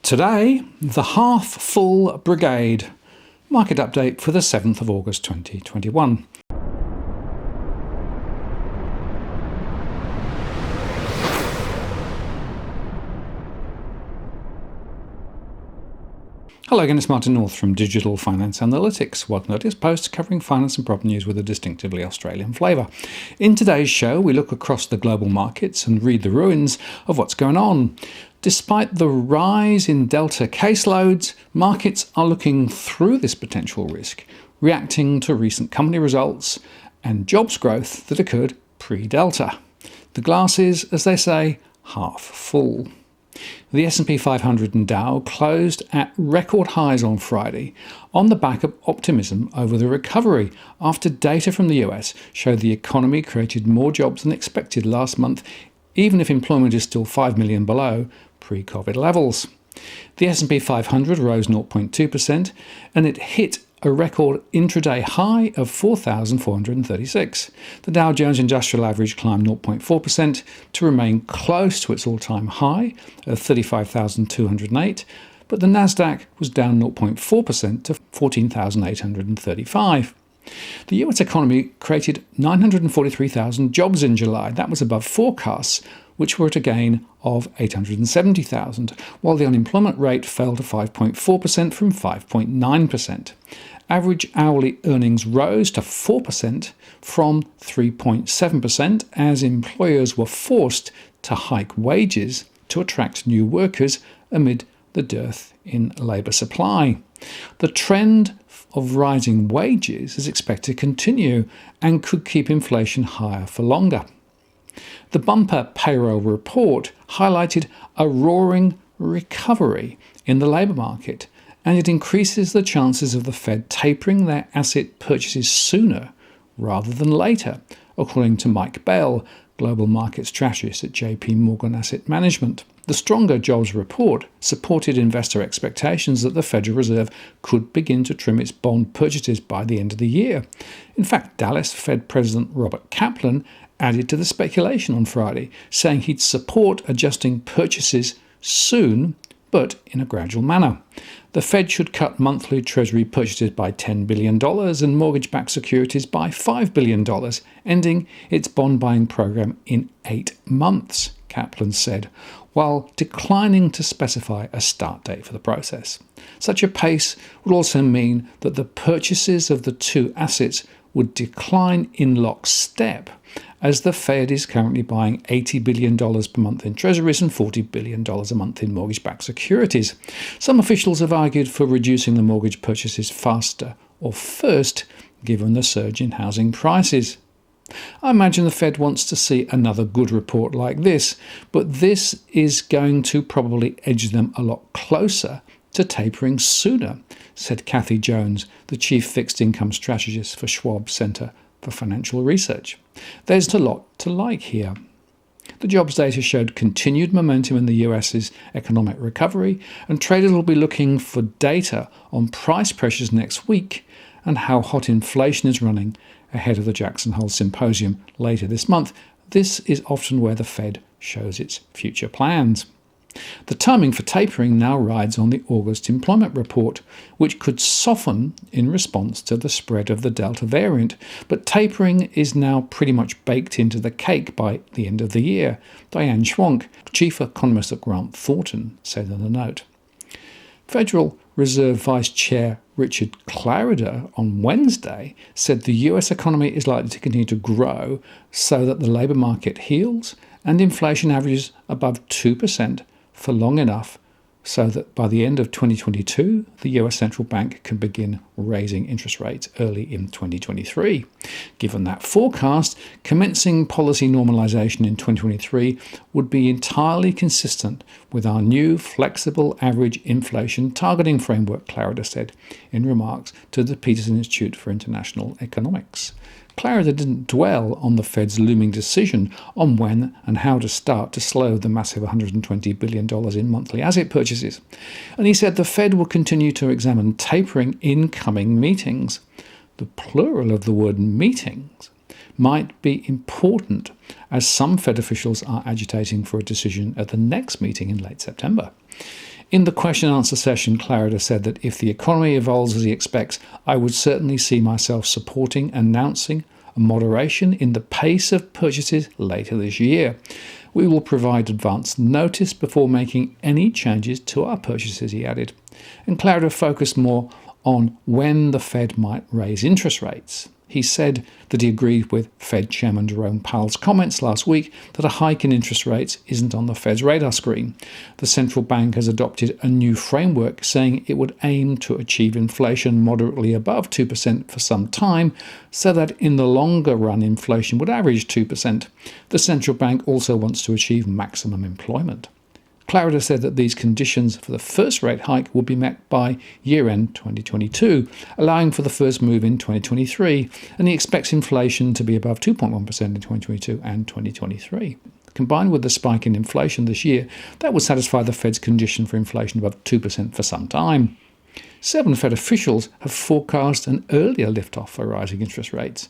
Today, the half-full Brigade. Market update for the 7th of August 2021. Hello again, it's Martin North from Digital Finance Analytics. Welcome to the latest post covering finance and property news with a distinctively Australian flavour. In today's show, we look across the global markets and read the ruins of what's going on. Despite the rise in Delta caseloads, markets are looking through this potential risk, reacting to recent company results and jobs growth that occurred pre-Delta. The glass is, as they say, half full. The SMP 500 and Dow closed at record highs on Friday on the back of optimism over the recovery after data from the US showed the economy created more jobs than expected last month, even if employment is still 5 million below pre-COVID levels. The SMP 500 rose 0.2% and it hit a record intraday high of 4,436. The Dow Jones Industrial Average climbed 0.4% to remain close to its all-time high of 35,208, but the Nasdaq was down 0.4% to 14,835. The US economy created 943,000 jobs in July. That was above forecasts, which were at a gain of 870,000, while the unemployment rate fell to 5.4% from 5.9%. Average hourly earnings rose to 4% from 3.7% as employers were forced to hike wages to attract new workers amid the dearth in labour supply. The trend of rising wages is expected to continue and could keep inflation higher for longer. The bumper payroll report highlighted a roaring recovery in the labour market, and it increases the chances of the Fed tapering their asset purchases sooner rather than later, according to Mike Bell, global market strategist at JP Morgan Asset Management. The stronger jobs report supported investor expectations that the Federal Reserve could begin to trim its bond purchases by the end of the year. In fact, Dallas Fed President Robert Kaplan added to the speculation on Friday, saying he'd support adjusting purchases soon, but in a gradual manner. The Fed should cut monthly Treasury purchases by $10 billion and mortgage-backed securities by $5 billion, ending its bond buying program in 8 months, Kaplan said, while declining to specify a start date for the process. Such a pace would also mean that the purchases of the two assets would decline in lockstep, as the Fed is currently buying $80 billion per month in treasuries and $40 billion a month in mortgage-backed securities. Some officials have argued for reducing the mortgage purchases faster or first, given the surge in housing prices. I imagine the Fed wants to see another good report like this, but this is going to probably edge them a lot closer to tapering sooner, said Kathy Jones, the chief fixed income strategist for Schwab Center for Financial Research. There's a lot to like here. The jobs data showed continued momentum in the US's economic recovery, and traders will be looking for data on price pressures next week and how hot inflation is running ahead of the Jackson Hole Symposium later this month. This is often where the Fed shows its future plans. The timing for tapering now rides on the August employment report, which could soften in response to the spread of the Delta variant, but tapering is now pretty much baked into the cake by the end of the year, Diane Schwank, chief economist at Grant Thornton, said in a note. Federal Reserve Vice Chair Richard Clarida on Wednesday said the US economy is likely to continue to grow so that the labour market heals and inflation averages above 2% for long enough so that by the end of 2022, the US central bank can begin raising interest rates early in 2023. Given that forecast, commencing policy normalisation in 2023 would be entirely consistent with our new flexible average inflation targeting framework, Clarida said in remarks to the Peterson Institute for International Economics. Clarida didn't dwell on the Fed's looming decision on when and how to start to slow the massive $120 billion in monthly asset purchases. And he said the Fed will continue to examine tapering in coming meetings. The plural of the word meetings might be important, as some Fed officials are agitating for a decision at the next meeting in late September. In the question and answer session, Clarida said that if the economy evolves as he expects, I would certainly see myself supporting announcing a moderation in the pace of purchases later this year. We will provide advance notice before making any changes to our purchases, he added. And Clarida focused more on when the Fed might raise interest rates. He said that he agreed with Fed Chairman Jerome Powell's comments last week that a hike in interest rates isn't on the Fed's radar screen. The central bank has adopted a new framework saying it would aim to achieve inflation moderately above 2% for some time, so that in the longer run inflation would average 2%. The central bank also wants to achieve maximum employment. Clarida said that these conditions for the first rate hike would be met by year-end 2022, allowing for the first move in 2023, and he expects inflation to be above 2.1% in 2022 and 2023. Combined with the spike in inflation this year, that would satisfy the Fed's condition for inflation above 2% for some time. 7 Fed officials have forecast an earlier lift-off for rising interest rates.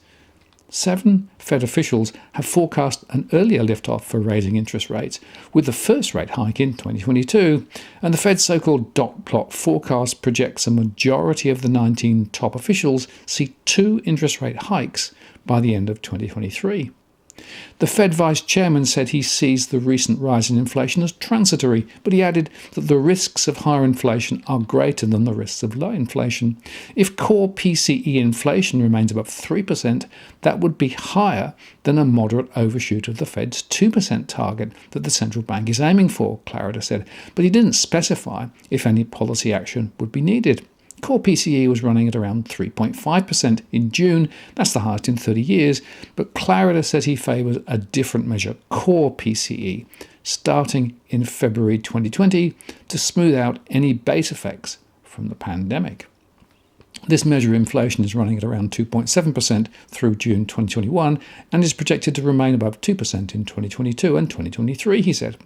7 Fed officials have forecast an earlier lift-off for raising interest rates, with the first rate hike in 2022, and the Fed's so-called dot plot forecast projects a majority of the 19 top officials see 2 interest rate hikes by the end of 2023. The Fed vice chairman said he sees the recent rise in inflation as transitory, but he added that the risks of higher inflation are greater than the risks of low inflation. If core PCE inflation remains above 3%, that would be higher than a moderate overshoot of the Fed's 2% target that the central bank is aiming for, Clarida said, but he didn't specify if any policy action would be needed. Core PCE was running at around 3.5% in June. That's the highest in 30 years. But Clarida says he favours a different measure, core PCE, starting in February 2020 to smooth out any base effects from the pandemic. This measure of inflation is running at around 2.7% through June 2021 and is projected to remain above 2% in 2022 and 2023, he said.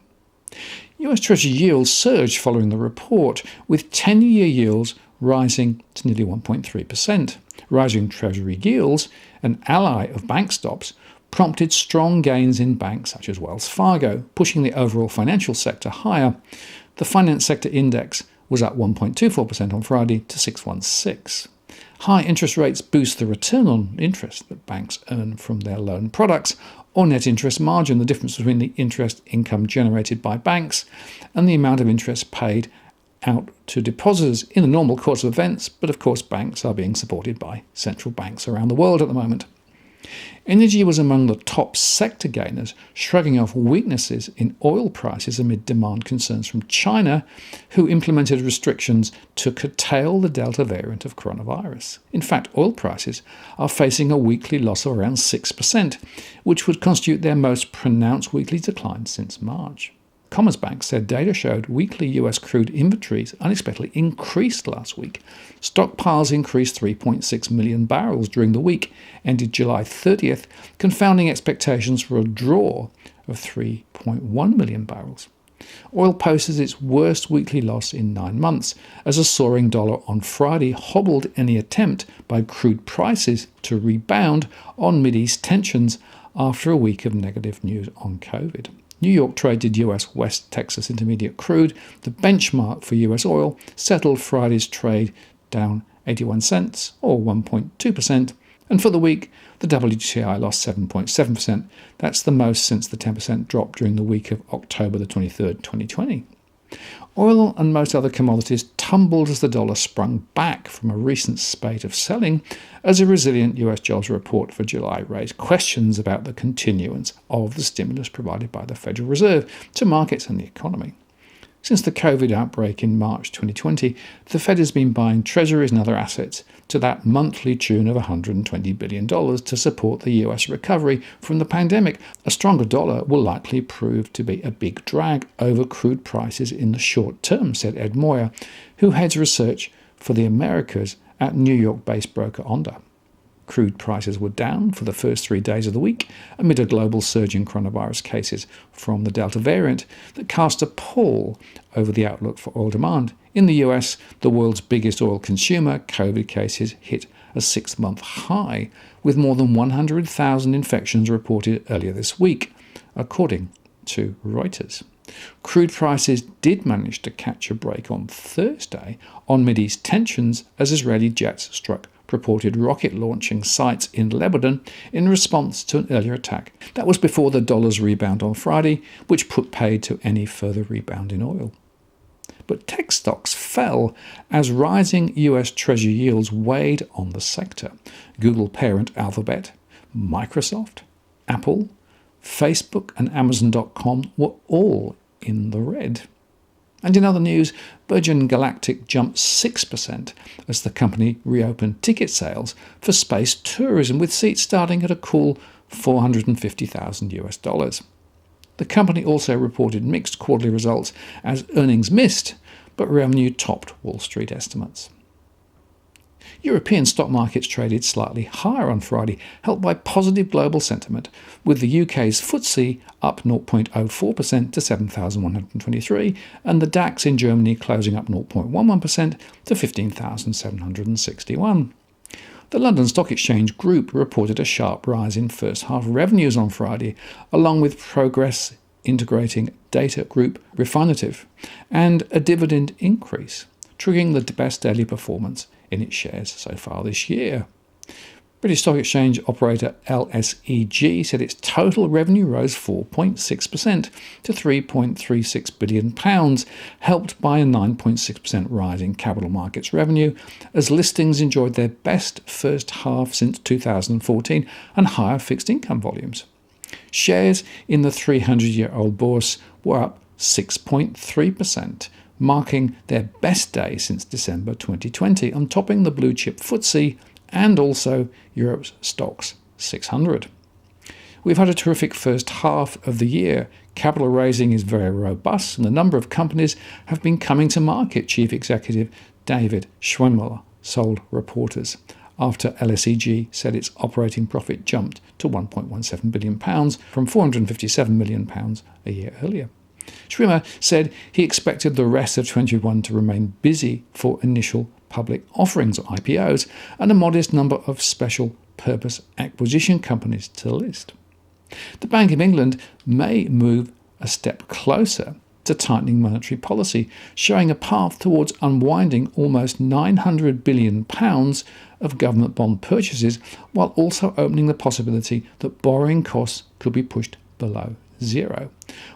US Treasury yields surged following the report, with 10-year yields rising to nearly 1.3%. Rising Treasury yields, an ally of bank stops, prompted strong gains in banks such as Wells Fargo, pushing the overall financial sector higher. The finance sector index was up 1.24% on Friday to 616. High interest rates boost the return on interest that banks earn from their loan products, or net interest margin, the difference between the interest income generated by banks and the amount of interest paid out to depositors in the normal course of events, but of course banks are being supported by central banks around the world at the moment. Energy was among the top sector gainers, shrugging off weaknesses in oil prices amid demand concerns from China, who implemented restrictions to curtail the Delta variant of coronavirus. In fact, oil prices are facing a weekly loss of around 6%, which would constitute their most pronounced weekly decline since March. Commerzbank said data showed weekly US crude inventories unexpectedly increased last week. Stockpiles increased 3.6 million barrels during the week, ended July 30th, confounding expectations for a draw of 3.1 million barrels. Oil posted its worst weekly loss in 9 months, as a soaring dollar on Friday hobbled any attempt by crude prices to rebound on Mideast tensions after a week of negative news on COVID. New York traded US West Texas Intermediate crude, the benchmark for US oil, settled Friday's trade down 81 cents, or 1.2%, and for the week, the WTI lost 7.7%. That's the most since the 10% drop during the week of October the 23rd, 2020. Oil and most other commodities tumbled as the dollar sprung back from a recent spate of selling as a resilient US jobs report for July raised questions about the continuance of the stimulus provided by the Federal Reserve to markets and the economy. Since the COVID outbreak in March 2020, the Fed has been buying treasuries and other assets to that monthly tune of $120 billion to support the US recovery from the pandemic. A stronger dollar will likely prove to be a big drag over crude prices in the short term, said Ed Moyer, who heads research for the Americas at New York-based broker Onda. Crude prices were down for the first 3 days of the week amid a global surge in coronavirus cases from the Delta variant that cast a pall over the outlook for oil demand. In the US, the world's biggest oil consumer, COVID cases hit a 6-month high, with more than 100,000 infections reported earlier this week, according to Reuters. Crude prices did manage to catch a break on Thursday on Mideast tensions as Israeli jets struck purported rocket launching sites in Lebanon in response to an earlier attack. That was before the dollar's rebound on Friday, which put paid to any further rebound in oil. But tech stocks fell as rising US Treasury yields weighed on the sector. Google parent Alphabet, Microsoft, Apple, Facebook and Amazon.com were all in the red. And in other news, Virgin Galactic jumped 6% as the company reopened ticket sales for space tourism, with seats starting at a cool $450,000. The company also reported mixed quarterly results as earnings missed, but revenue topped Wall Street estimates. European stock markets traded slightly higher on Friday, helped by positive global sentiment, with the UK's FTSE up 0.04% to 7,123 and the DAX in Germany closing up 0.11% to 15,761. The London Stock Exchange Group reported a sharp rise in first-half revenues on Friday, along with progress integrating data group Refinitiv and a dividend increase, triggering the best daily performance in its shares so far this year. British Stock Exchange operator LSEG said its total revenue rose 4.6% to £3.36 billion, helped by a 9.6% rise in capital markets revenue, as listings enjoyed their best first half since 2014 and higher fixed income volumes. Shares in the 300-year-old bourse were up 6.3%, marking their best day since December 2020, and topping the blue-chip FTSE and also Europe's Stocks 600. We've had a terrific first half of the year. Capital raising is very robust and a number of companies have been coming to market, Chief Executive David Schwimmer told reporters, after LSEG said its operating profit jumped to £1.17 billion from £457 million a year earlier. Schwimmer said he expected the rest of 2021 to remain busy for initial public offerings or IPOs and a modest number of special purpose acquisition companies to list. The Bank of England may move a step closer to tightening monetary policy, showing a path towards unwinding almost £900 billion of government bond purchases, while also opening the possibility that borrowing costs could be pushed below zero.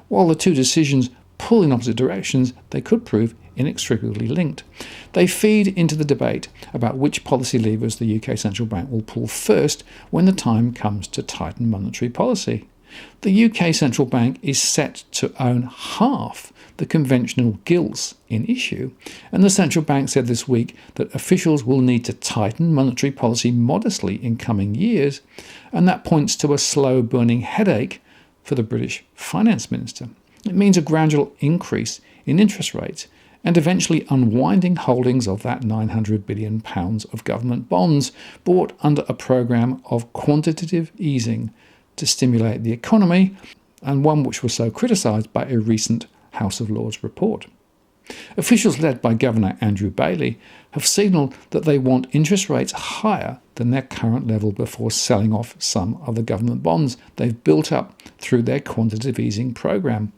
While the two decisions pull in opposite directions, they could prove inextricably linked. They feed into the debate about which policy levers the UK Central Bank will pull first when the time comes to tighten monetary policy. The UK Central Bank is set to own half the conventional gilts in issue, and the central bank said this week that officials will need to tighten monetary policy modestly in coming years, and that points to a slow-burning headache for the British Finance Minister. It means a gradual increase in interest rates and eventually unwinding holdings of that £900 billion of government bonds bought under a programme of quantitative easing to stimulate the economy, and one which was so criticised by a recent House of Lords report. Officials led by Governor Andrew Bailey have signalled that they want interest rates higher than their current level before selling off some of the government bonds they've built up through their quantitative easing programme.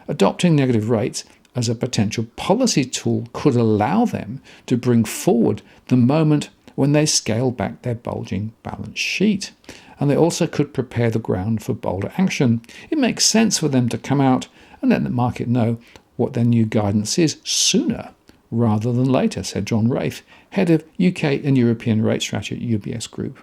Adopting negative rates as a potential policy tool could allow them to bring forward the moment when they scale back their bulging balance sheet. And they also could prepare the ground for bolder action. It makes sense for them to come out and let the market know what their new guidance is sooner rather than later, said John Rafe, head of UK and European rate strategy at UBS Group.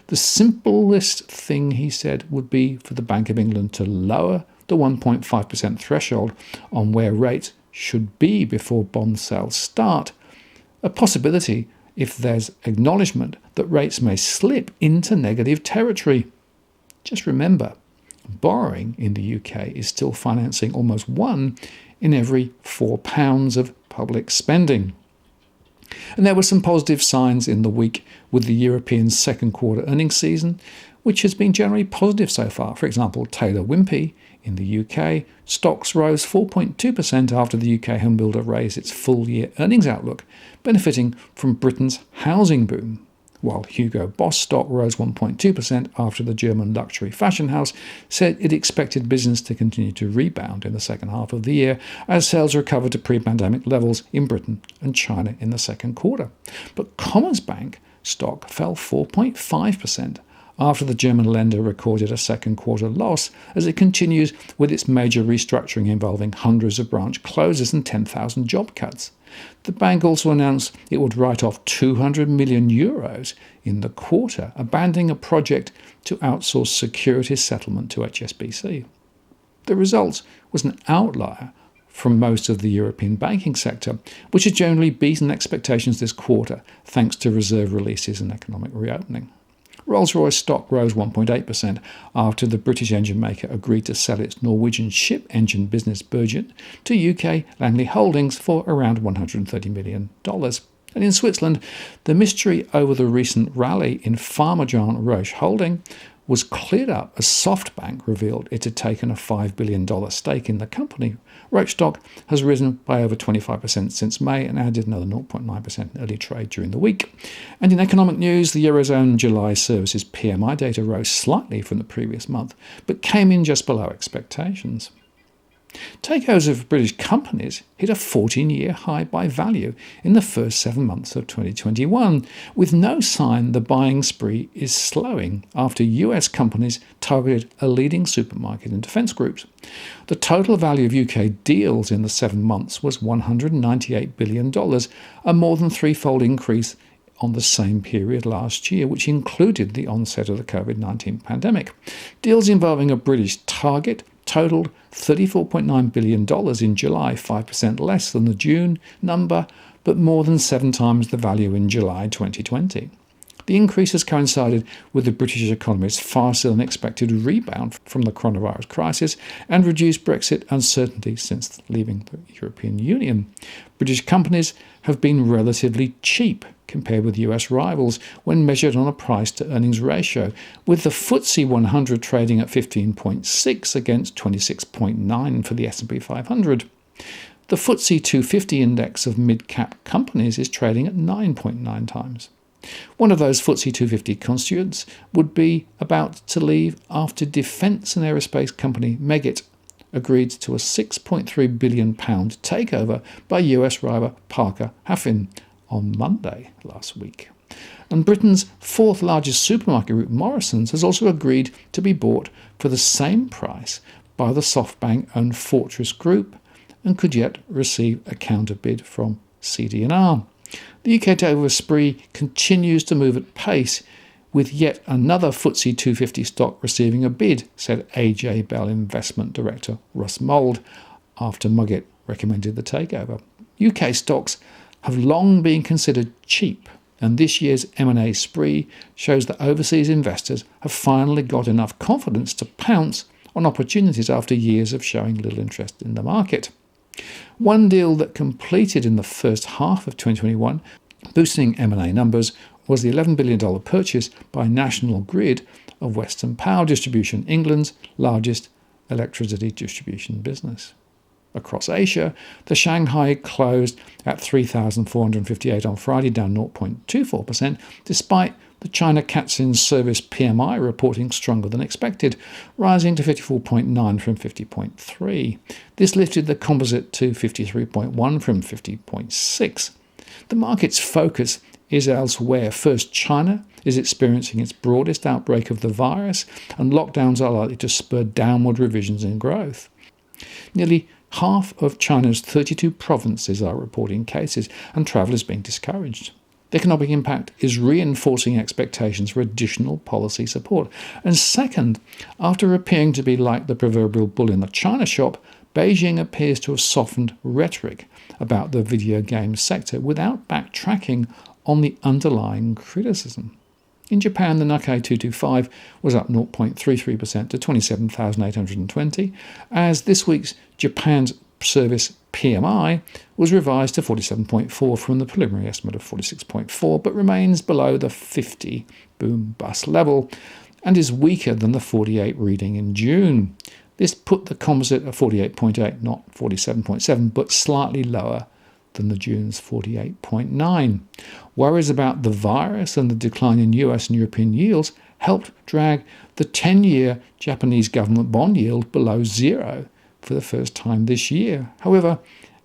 The simplest thing, he said, would be for the Bank of England to lower the 1.5% threshold on where rates should be before bond sales start, a possibility if there's acknowledgement that rates may slip into negative territory. Just remember, borrowing in the UK is still financing almost £1 in every £4 of public spending. And there were some positive signs in the week with the European second quarter earnings season, which has been generally positive so far. For example, Taylor Wimpey in the UK, stocks rose 4.2% after the UK homebuilder raised its full-year earnings outlook, benefiting from Britain's housing boom. while Hugo Boss stock rose 1.2% after the German luxury fashion house said it expected business to continue to rebound in the second half of the year as sales recovered to pre-pandemic levels in Britain and China in the second quarter. But Commerzbank stock fell 4.5% after the German lender recorded a second quarter loss as it continues with its major restructuring involving hundreds of branch closures and 10,000 job cuts. The bank also announced it would write off €200 million in the quarter, abandoning a project to outsource securities settlement to HSBC. The result was an outlier from most of the European banking sector, which has generally beaten expectations this quarter thanks to reserve releases and economic reopening. Rolls-Royce stock rose 1.8% after the British engine maker agreed to sell its Norwegian ship engine business Brigade to UK Langley Holdings for around $130 million. And in Switzerland, the mystery over the recent rally in pharma giant Roche Holding was cleared up as SoftBank revealed it had taken a $5 billion stake in the company. Roche stock has risen by over 25% since May and added another 0.9% in early trade during the week. And in economic news, the Eurozone July services PMI data rose slightly from the previous month, but came in just below expectations. Takeovers of British companies hit a 14-year high by value in the first 7 months of 2021, with no sign the buying spree is slowing after US companies targeted a leading supermarket and defence groups. The total value of UK deals in the 7 months was $198 billion, a more than threefold increase on the same period last year, which included the onset of the COVID-19 pandemic. Deals involving a British target totaled $34.9 billion in July, 5% less than the June number, but more than 7 times the value in July 2020. The increase has coincided with the British economy's faster than expected rebound from the coronavirus crisis and reduced Brexit uncertainty since leaving the European Union. British companies have been relatively cheap compared with US rivals when measured on a price-to-earnings ratio, with the FTSE 100 trading at 15.6 against 26.9 for the S&P 500. The FTSE 250 index of mid-cap companies is trading at 9.9 times. One of those FTSE 250 constituents would be about to leave after defence and aerospace company Meggitt agreed to a £6.3 billion takeover by US rival Parker Hannifin on Monday last week. And Britain's fourth largest supermarket group, Morrisons, has also agreed to be bought for the same price by the SoftBank-owned Fortress Group and could yet receive a counterbid from CD&R. The UK takeover spree continues to move at pace, with yet another FTSE 250 stock receiving a bid, said AJ Bell investment director Russ Mould, after Muggett recommended the takeover. UK stocks have long been considered cheap, and this year's M&A spree shows that overseas investors have finally got enough confidence to pounce on opportunities after years of showing little interest in the market. One deal that completed in the first half of 2021, boosting M&A numbers, was the $11 billion purchase by National Grid of Western Power Distribution, England's largest electricity distribution business. Across Asia, the Shanghai closed at 3,458 on Friday, down 0.24%, despite the China Caixin Service PMI reporting stronger than expected, rising to 54.9 from 50.3. This lifted the composite to 53.1 from 50.6. The market's focus is elsewhere. First, China is experiencing its broadest outbreak of the virus, and lockdowns are likely to spur downward revisions in growth. Nearly half of China's 32 provinces are reporting cases, and travel is being discouraged. The economic impact is reinforcing expectations for additional policy support. And second, after appearing to be like the proverbial bull in the china shop, Beijing appears to have softened rhetoric about the video game sector without backtracking on the underlying criticism. In Japan, the Nikkei 225 was up 0.33% to 27,820, as this week's Japan's service PMI was revised to 47.4 from the preliminary estimate of 46.4, but remains below the 50 boom-bust level and is weaker than the 48 reading in June. This put the composite at 48.8, not 47.7, but slightly lower than the June's 48.9. Worries about the virus and the decline in US and European yields helped drag the 10-year Japanese government bond yield below zero for the first time this year. However,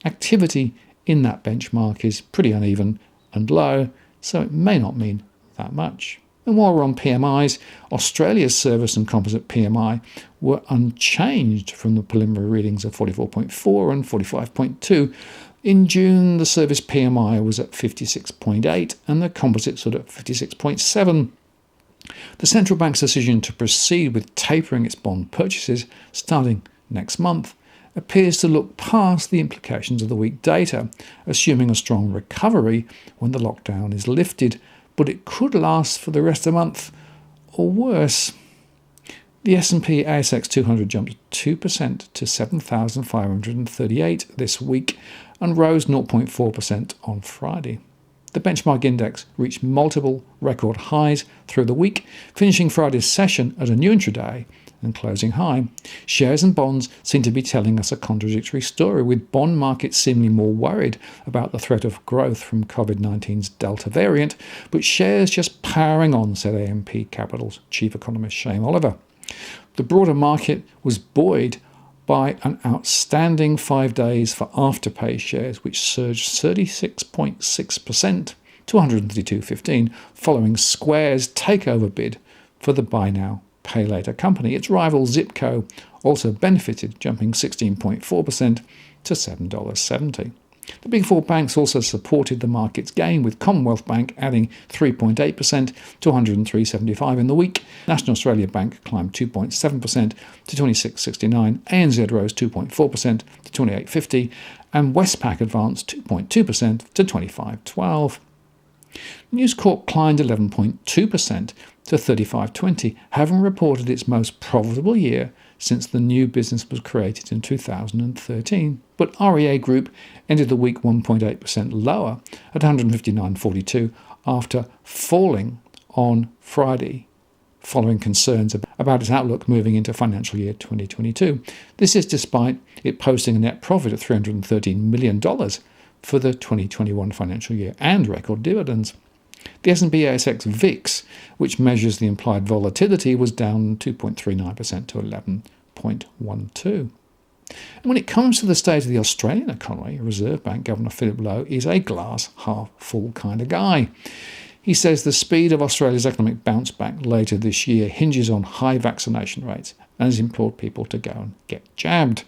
activity in that benchmark is pretty uneven and low, so it may not mean that much. And while we're on PMIs, Australia's service and composite PMI were unchanged from the preliminary readings of 44.4 and 45.2. In June, the service PMI was at 56.8 and the composite stood at 56.7. The central bank's decision to proceed with tapering its bond purchases starting next month appears to look past the implications of the weak data, assuming a strong recovery when the lockdown is lifted, but it could last for the rest of the month or worse. The S&P ASX 200 jumped 2% to 7,538 this week and rose 0.4% on Friday. The benchmark index reached multiple record highs through the week, finishing Friday's session at a new intraday and closing high. Shares and bonds seem to be telling us a contradictory story, with bond markets seemingly more worried about the threat of growth from COVID-19's Delta variant, but shares just powering on, said AMP Capital's chief economist Shane Oliver. The broader market was buoyed by an outstanding 5 days for Afterpay shares, which surged 36.6% to 132.15, following Square's takeover bid for the buy now, pay later company. Its rival Zipco also benefited, jumping 16.4% to $7.70. The Big Four banks also supported the market's gain, with Commonwealth Bank adding 3.8% to 103.75 in the week. National Australia Bank climbed 2.7% to 26.69, ANZ rose 2.4% to 28.50, and Westpac advanced 2.2% to 25.12. News Corp climbed 11.2% to 35.20, having reported its most profitable year since the new business was created in 2013. But REA Group ended the week 1.8% lower at 159.42 after falling on Friday, following concerns about its outlook moving into financial year 2022. This is despite it posting a net profit of $313 million for the 2021 financial year and record dividends. The S&P ASX VIX, which measures the implied volatility, was down 2.39% to 11.12. And when it comes to the state of the Australian economy, Reserve Bank Governor Philip Lowe is a glass half full kind of guy. He says the speed of Australia's economic bounce back later this year hinges on high vaccination rates and has implored people to go and get jabbed.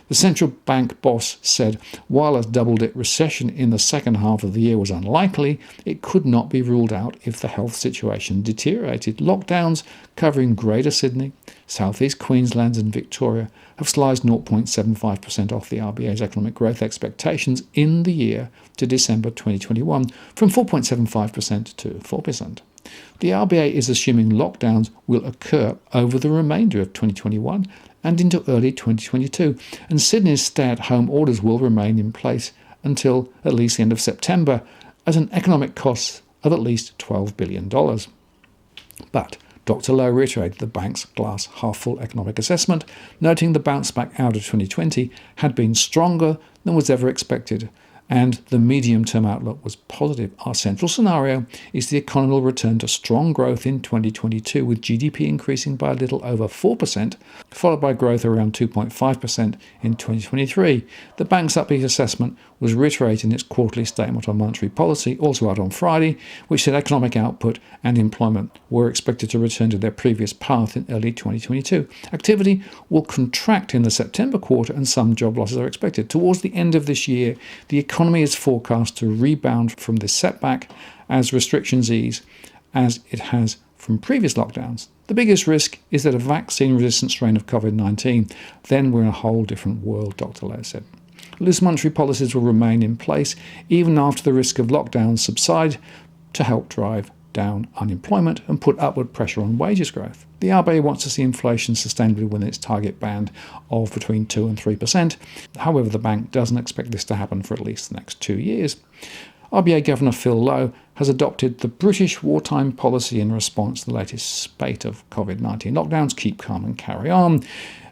The central bank boss said while a double-dip recession in the second half of the year was unlikely, it could not be ruled out if the health situation deteriorated. Lockdowns covering Greater Sydney, Southeast Queensland and Victoria have sliced 0.75% off the RBA's economic growth expectations in the year to December 2021 from 4.75% to 4%. The RBA is assuming lockdowns will occur over the remainder of 2021 and into early 2022, and Sydney's stay-at-home orders will remain in place until at least the end of September at an economic cost of at least $12 billion. But Dr. Lowe reiterated the bank's glass half-full economic assessment, noting the bounce back out of 2020 had been stronger than was ever expected, and the medium-term outlook was positive. Our central scenario is the economy will return to strong growth in 2022, with GDP increasing by a little over 4%, followed by growth around 2.5% in 2023. The bank's upbeat assessment was reiterated in its quarterly statement on monetary policy, also out on Friday, which said economic output and employment were expected to return to their previous path in early 2022. Activity will contract in the September quarter and some job losses are expected. Towards the end of this year, the economy is forecast to rebound from this setback as restrictions ease, as it has from previous lockdowns. The biggest risk is that a vaccine-resistant strain of COVID-19, then we're in a whole different world, Dr. Lowe said. Loose monetary policies will remain in place even after the risk of lockdowns subside to help drive down unemployment and put upward pressure on wages growth. The RBA wants to see inflation sustainably within its target band of between 2 and 3%. However, the bank doesn't expect this to happen for at least the next 2 years. RBA Governor Phil Lowe has adopted the British wartime policy in response to the latest spate of COVID-19 lockdowns, keep calm and carry on.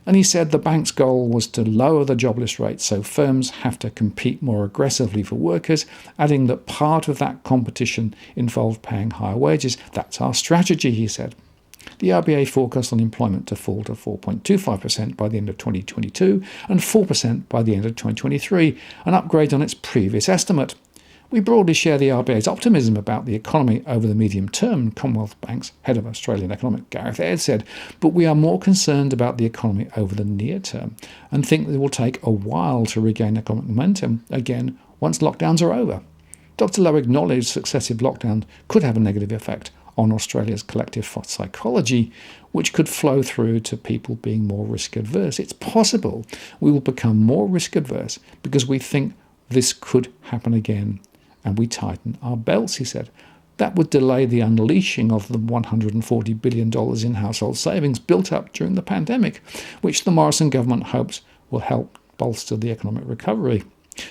And he said the bank's goal was to lower the jobless rate so firms have to compete more aggressively for workers, adding that part of that competition involved paying higher wages. That's our strategy, he said. The RBA forecast unemployment to fall to 4.25% by the end of 2022 and 4% by the end of 2023, an upgrade on its previous estimate. We broadly share the RBA's optimism about the economy over the medium term, Commonwealth Bank's head of Australian Economic, Gareth Ayres, said, but we are more concerned about the economy over the near term and think that it will take a while to regain economic momentum again once lockdowns are over. Dr. Lowe acknowledged successive lockdowns could have a negative effect on Australia's collective psychology, which could flow through to people being more risk adverse. It's possible we will become more risk adverse because we think this could happen again, and we tighten our belts, he said. That would delay the unleashing of the $140 billion in household savings built up during the pandemic, which the Morrison government hopes will help bolster the economic recovery.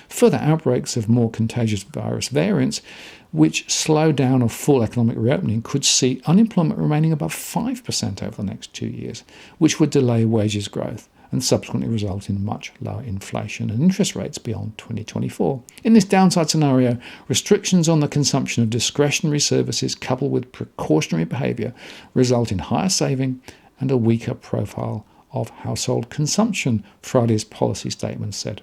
Further outbreaks of more contagious virus variants, which slow down a full economic reopening, could see unemployment remaining above 5% over the next 2 years, which would delay wages growth and subsequently result in much lower inflation and interest rates beyond 2024. In this downside scenario, restrictions on the consumption of discretionary services coupled with precautionary behaviour result in higher saving and a weaker profile of household consumption, Friday's policy statement said.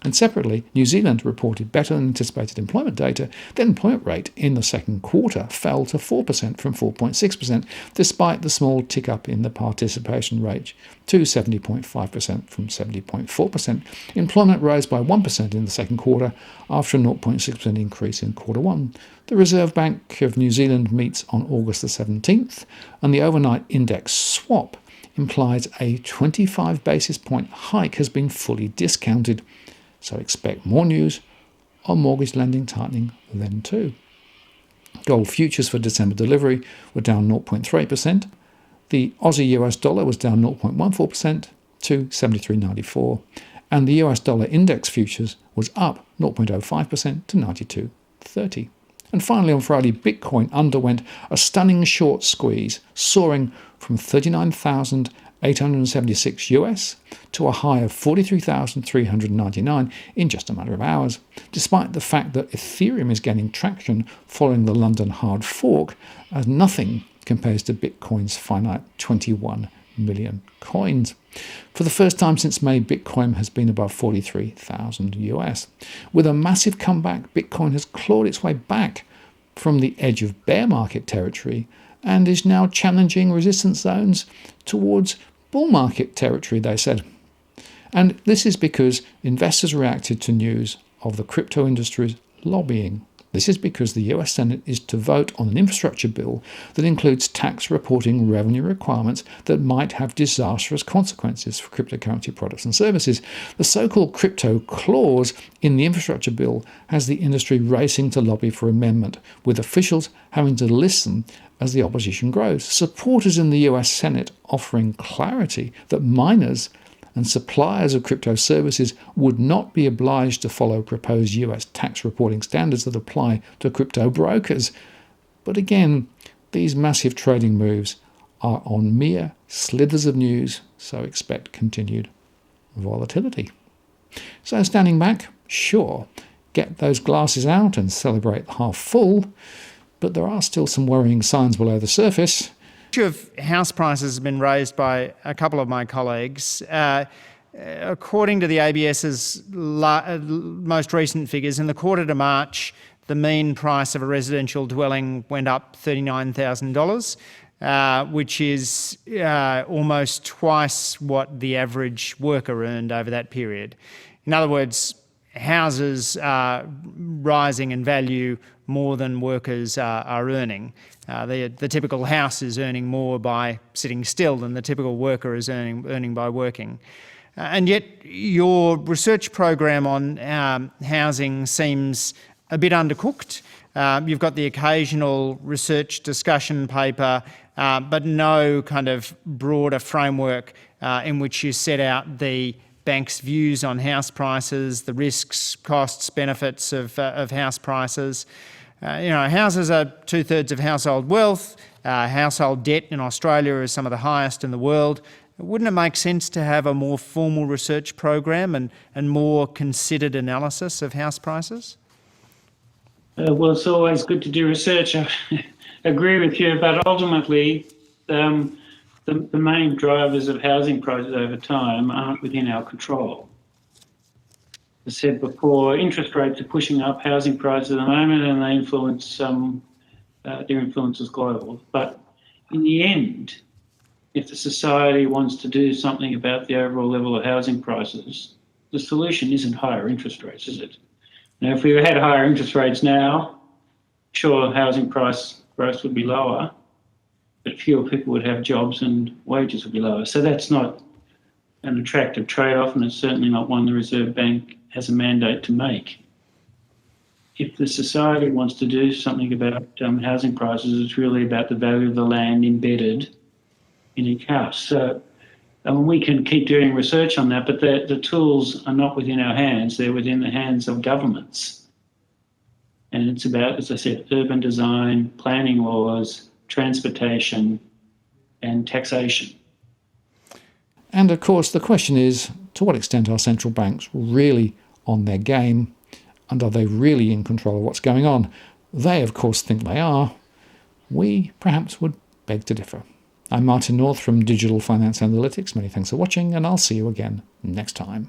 And separately, New Zealand reported better than anticipated employment data. The employment rate in the second quarter fell to 4% from 4.6%, despite the small tick up in the participation rate to 70.5% from 70.4%. Employment rose by 1% in the second quarter after a 0.6% increase in quarter one. The Reserve Bank of New Zealand meets on August the 17th, and the overnight index swap implies a 25 basis point hike has been fully discounted. So expect more news on mortgage lending tightening then too. Gold futures for December delivery were down 0.3%. The Aussie US dollar was down 0.14% to 73.94. And the US dollar index futures was up 0.05% to 92.30. And finally on Friday, Bitcoin underwent a stunning short squeeze, soaring from 39,876 US to a high of 43,399 in just a matter of hours, despite the fact that Ethereum is gaining traction following the London hard fork, as nothing compares to Bitcoin's finite 21 million coins. For the first time since May, Bitcoin has been above 43,000 US. With a massive comeback, Bitcoin has clawed its way back from the edge of bear market territory and is now challenging resistance zones towards bull market territory, they said. And this is because investors reacted to news of the crypto industry's lobbying. This is because the US Senate is to vote on an infrastructure bill that includes tax reporting revenue requirements that might have disastrous consequences for cryptocurrency products and services. The so-called crypto clause in the infrastructure bill has the industry racing to lobby for amendment, with officials having to listen as the opposition grows. Supporters in the US Senate offering clarity that miners and suppliers of crypto services would not be obliged to follow proposed US tax reporting standards that apply to crypto brokers. But again, these massive trading moves are on mere slithers of news, so expect continued volatility. So standing back, sure, get those glasses out and celebrate the half full, but there are still some worrying signs below the surface. The issue of house prices has been raised by a couple of my colleagues. According to the ABS's most recent figures, in the quarter to March, the mean price of a residential dwelling went up $39,000, which is almost twice what the average worker earned over that period. In other words, houses are rising in value more than workers are earning. The typical house is earning more by sitting still than the typical worker is earning by working. And yet your research program on housing seems a bit undercooked. You've got the occasional research discussion paper, but no kind of broader framework in which you set out the banks' views on house prices, the risks, costs, benefits of house prices. Houses are 2/3 of household wealth. Household debt in Australia is some of the highest in the world. Wouldn't it make sense to have a more formal research program and more considered analysis of house prices? Well, it's always good to do research. I agree with you, but ultimately, the main drivers of housing prices over time aren't within our control. As I said before, interest rates are pushing up housing prices at the moment, and they influence their influence is global. But in the end, if the society wants to do something about the overall level of housing prices, the solution isn't higher interest rates, is it? Now, if we had higher interest rates now, sure, housing price growth would be lower, but fewer people would have jobs and wages would be lower. So that's not an attractive trade-off, and it's certainly not one the Reserve Bank has a mandate to make. If the society wants to do something about housing prices, it's really about the value of the land embedded in each house. So we can keep doing research on that, but the tools are not within our hands, they're within the hands of governments. And it's about, as I said, urban design, planning laws, transportation, and taxation. And of course, the question is, to what extent are central banks really on their game, and are they really in control of what's going on? They, of course, think they are. We perhaps would beg to differ. I'm Martin North from Digital Finance Analytics. Many thanks for watching, and I'll see you again next time.